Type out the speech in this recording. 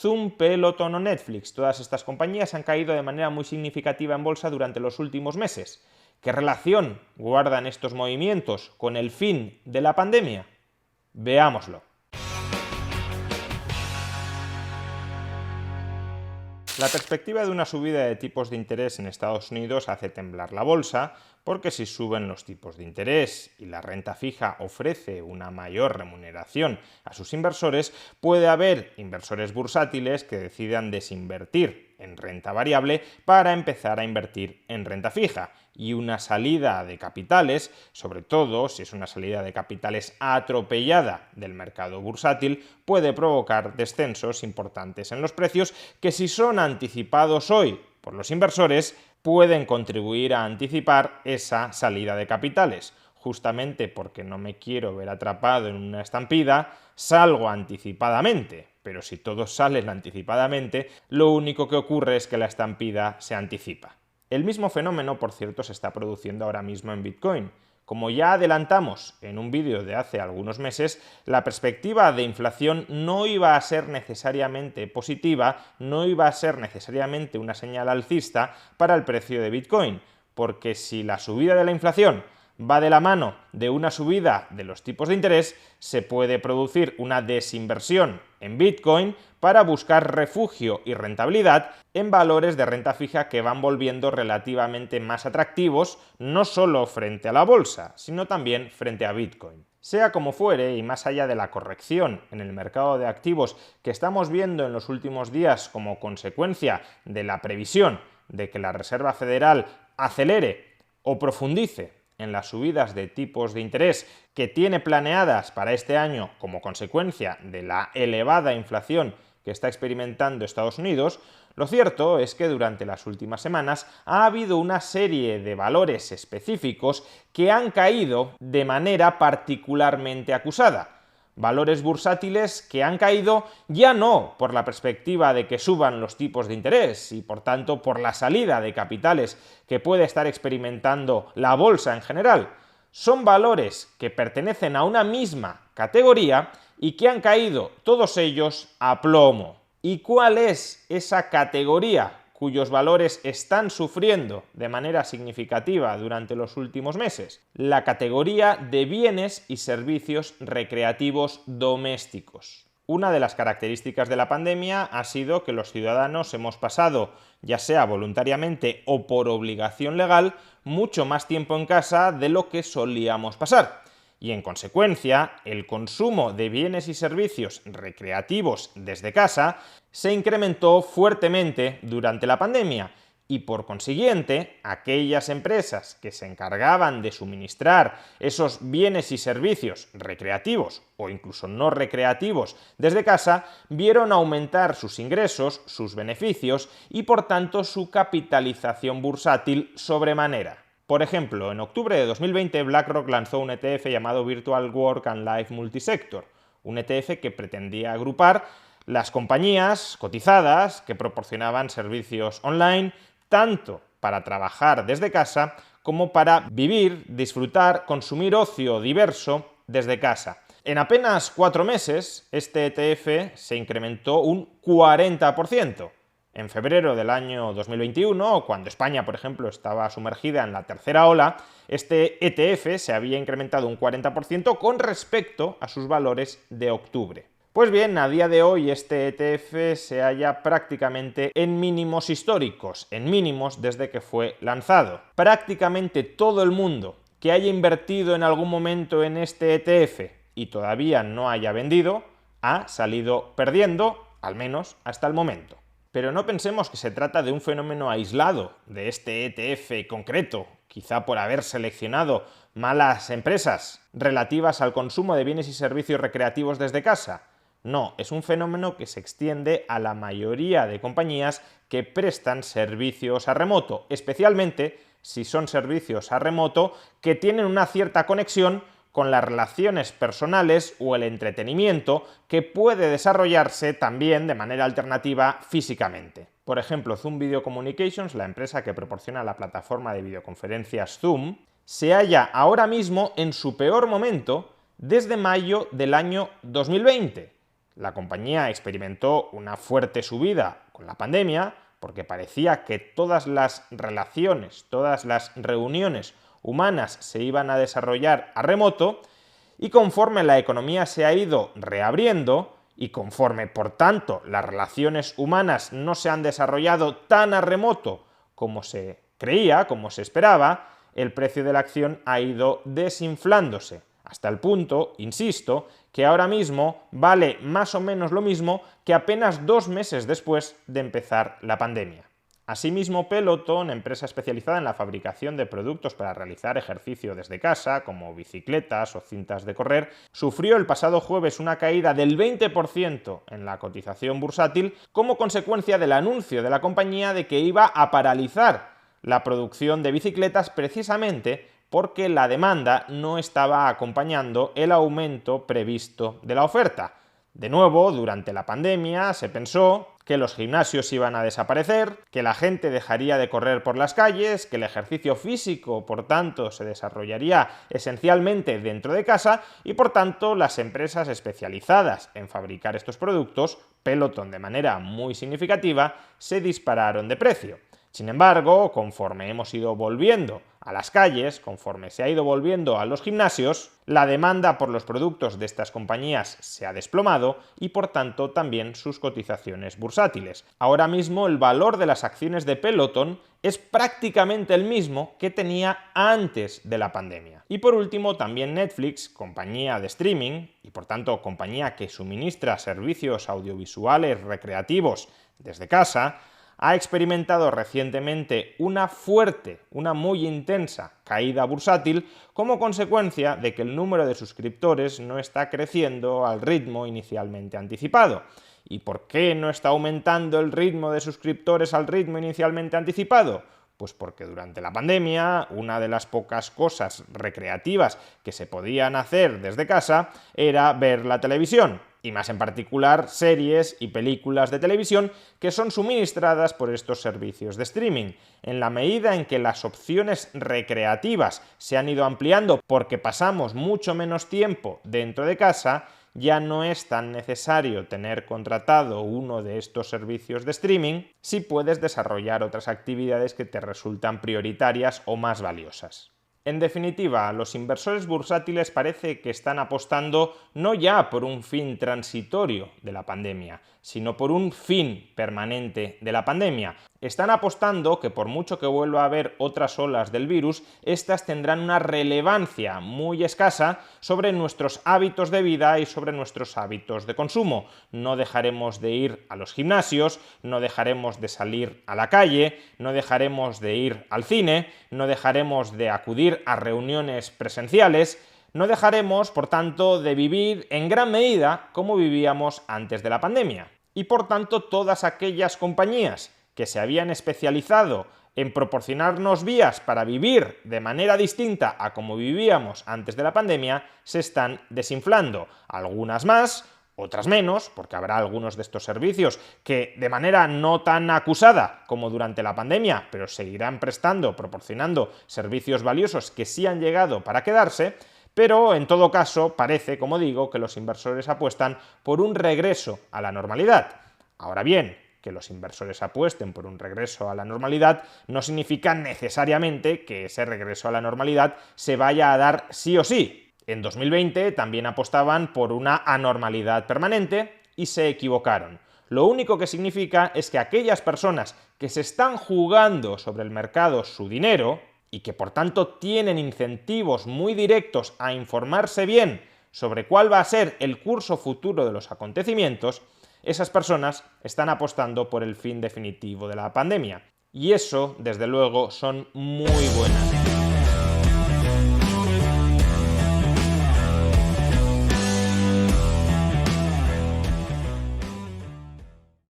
Zoom, Peloton o Netflix. Todas estas compañías han caído de manera muy significativa en bolsa durante los últimos meses. ¿Qué relación guardan estos movimientos con el fin de la pandemia? Veámoslo. La perspectiva de una subida de tipos de interés en Estados Unidos hace temblar la bolsa, porque si suben los tipos de interés y la renta fija ofrece una mayor remuneración a sus inversores, puede haber inversores bursátiles que decidan desinvertir en renta variable para empezar a invertir en renta fija. Y una salida de capitales, sobre todo si es una salida de capitales atropellada del mercado bursátil, puede provocar descensos importantes en los precios que, si son anticipados hoy por los inversores, pueden contribuir a anticipar esa salida de capitales. Justamente porque no me quiero ver atrapado en una estampida, salgo anticipadamente. Pero si todos salen anticipadamente, lo único que ocurre es que la estampida se anticipa. El mismo fenómeno, por cierto, se está produciendo ahora mismo en Bitcoin. Como ya adelantamos en un vídeo de hace algunos meses, la perspectiva de inflación no iba a ser necesariamente positiva, no iba a ser necesariamente una señal alcista para el precio de Bitcoin, porque si la subida de la inflación va de la mano de una subida de los tipos de interés, se puede producir una desinversión en Bitcoin para buscar refugio y rentabilidad en valores de renta fija que van volviendo relativamente más atractivos, no solo frente a la bolsa, sino también frente a Bitcoin. Sea como fuere, y más allá de la corrección en el mercado de activos que estamos viendo en los últimos días como consecuencia de la previsión de que la Reserva Federal acelere o profundice en las subidas de tipos de interés que tiene planeadas para este año como consecuencia de la elevada inflación que está experimentando Estados Unidos, lo cierto es que durante las últimas semanas ha habido una serie de valores específicos que han caído de manera particularmente acusada. Valores bursátiles que han caído ya no por la perspectiva de que suban los tipos de interés y por tanto por la salida de capitales que puede estar experimentando la bolsa en general. Son valores que pertenecen a una misma categoría y que han caído todos ellos a plomo. ¿Y cuál es esa categoría cuyos valores están sufriendo de manera significativa durante los últimos meses? La categoría de bienes y servicios recreativos domésticos. Una de las características de la pandemia ha sido que los ciudadanos hemos pasado, ya sea voluntariamente o por obligación legal, mucho más tiempo en casa de lo que solíamos pasar. Y en consecuencia, el consumo de bienes y servicios recreativos desde casa se incrementó fuertemente durante la pandemia y, por consiguiente, aquellas empresas que se encargaban de suministrar esos bienes y servicios recreativos o incluso no recreativos desde casa vieron aumentar sus ingresos, sus beneficios y, por tanto, su capitalización bursátil sobremanera. Por ejemplo, en octubre de 2020 BlackRock lanzó un ETF llamado Virtual Work and Life Multisector, un ETF que pretendía agrupar las compañías cotizadas que proporcionaban servicios online tanto para trabajar desde casa como para vivir, disfrutar, consumir ocio diverso desde casa. En apenas 4 meses, este ETF se incrementó un 40%. En febrero del año 2021, cuando España, por ejemplo, estaba sumergida en la tercera ola, este ETF se había incrementado un 40% con respecto a sus valores de octubre. Pues bien, a día de hoy este ETF se halla prácticamente en mínimos históricos, en mínimos desde que fue lanzado. Prácticamente todo el mundo que haya invertido en algún momento en este ETF y todavía no haya vendido, ha salido perdiendo, al menos hasta el momento. Pero no pensemos que se trata de un fenómeno aislado de este ETF concreto, quizá por haber seleccionado malas empresas relativas al consumo de bienes y servicios recreativos desde casa. No, es un fenómeno que se extiende a la mayoría de compañías que prestan servicios a remoto, especialmente si son servicios a remoto que tienen una cierta conexión con las relaciones personales o el entretenimiento que puede desarrollarse también de manera alternativa físicamente. Por ejemplo, Zoom Video Communications, la empresa que proporciona la plataforma de videoconferencias Zoom, se halla ahora mismo en su peor momento desde mayo del año 2020. La compañía experimentó una fuerte subida con la pandemia porque parecía que todas las relaciones, todas las reuniones humanas se iban a desarrollar a remoto, y conforme la economía se ha ido reabriendo y conforme, por tanto, las relaciones humanas no se han desarrollado tan a remoto como se creía, como se esperaba, el precio de la acción ha ido desinflándose, hasta el punto, insisto, que ahora mismo vale más o menos lo mismo que apenas 2 meses después de empezar la pandemia. Asimismo, Peloton, empresa especializada en la fabricación de productos para realizar ejercicio desde casa, como bicicletas o cintas de correr, sufrió el pasado jueves una caída del 20% en la cotización bursátil como consecuencia del anuncio de la compañía de que iba a paralizar la producción de bicicletas precisamente porque la demanda no estaba acompañando el aumento previsto de la oferta. De nuevo, durante la pandemia se pensó que los gimnasios iban a desaparecer, que la gente dejaría de correr por las calles, que el ejercicio físico, por tanto, se desarrollaría esencialmente dentro de casa y, por tanto, las empresas especializadas en fabricar estos productos, Peloton de manera muy significativa, se dispararon de precio. Sin embargo, conforme hemos ido volviendo a las calles, conforme se ha ido volviendo a los gimnasios, la demanda por los productos de estas compañías se ha desplomado y, por tanto, también sus cotizaciones bursátiles. Ahora mismo el valor de las acciones de Peloton es prácticamente el mismo que tenía antes de la pandemia. Y por último, también Netflix, compañía de streaming y, por tanto, compañía que suministra servicios audiovisuales recreativos desde casa, ha experimentado recientemente una fuerte, una muy intensa caída bursátil como consecuencia de que el número de suscriptores no está creciendo al ritmo inicialmente anticipado. ¿Y por qué no está aumentando el ritmo de suscriptores al ritmo inicialmente anticipado? Pues porque durante la pandemia una de las pocas cosas recreativas que se podían hacer desde casa era ver la televisión, y más en particular series y películas de televisión que son suministradas por estos servicios de streaming. En la medida en que las opciones recreativas se han ido ampliando porque pasamos mucho menos tiempo dentro de casa, ya no es tan necesario tener contratado uno de estos servicios de streaming si puedes desarrollar otras actividades que te resultan prioritarias o más valiosas. En definitiva, los inversores bursátiles parece que están apostando no ya por un fin transitorio de la pandemia, sino por un fin permanente de la pandemia. Están apostando que por mucho que vuelva a haber otras olas del virus, estas tendrán una relevancia muy escasa sobre nuestros hábitos de vida y sobre nuestros hábitos de consumo. No dejaremos de ir a los gimnasios, no dejaremos de salir a la calle, no dejaremos de ir al cine, no dejaremos de acudir a reuniones presenciales, no dejaremos, por tanto, de vivir en gran medida como vivíamos antes de la pandemia. Y por tanto, todas aquellas compañías que se habían especializado en proporcionarnos vías para vivir de manera distinta a como vivíamos antes de la pandemia, se están desinflando. Algunas más, otras menos, porque habrá algunos de estos servicios que de manera no tan acusada como durante la pandemia, pero seguirán proporcionando servicios valiosos que sí han llegado para quedarse. Pero, en todo caso, parece, como digo, que los inversores apuestan por un regreso a la normalidad. Ahora bien, que los inversores apuesten por un regreso a la normalidad no significa necesariamente que ese regreso a la normalidad se vaya a dar sí o sí. En 2020 también apostaban por una anormalidad permanente y se equivocaron. Lo único que significa es que aquellas personas que se están jugando sobre el mercado su dinero y que por tanto tienen incentivos muy directos a informarse bien sobre cuál va a ser el curso futuro de los acontecimientos, esas personas están apostando por el fin definitivo de la pandemia. Y eso, desde luego, son muy buenas noticias.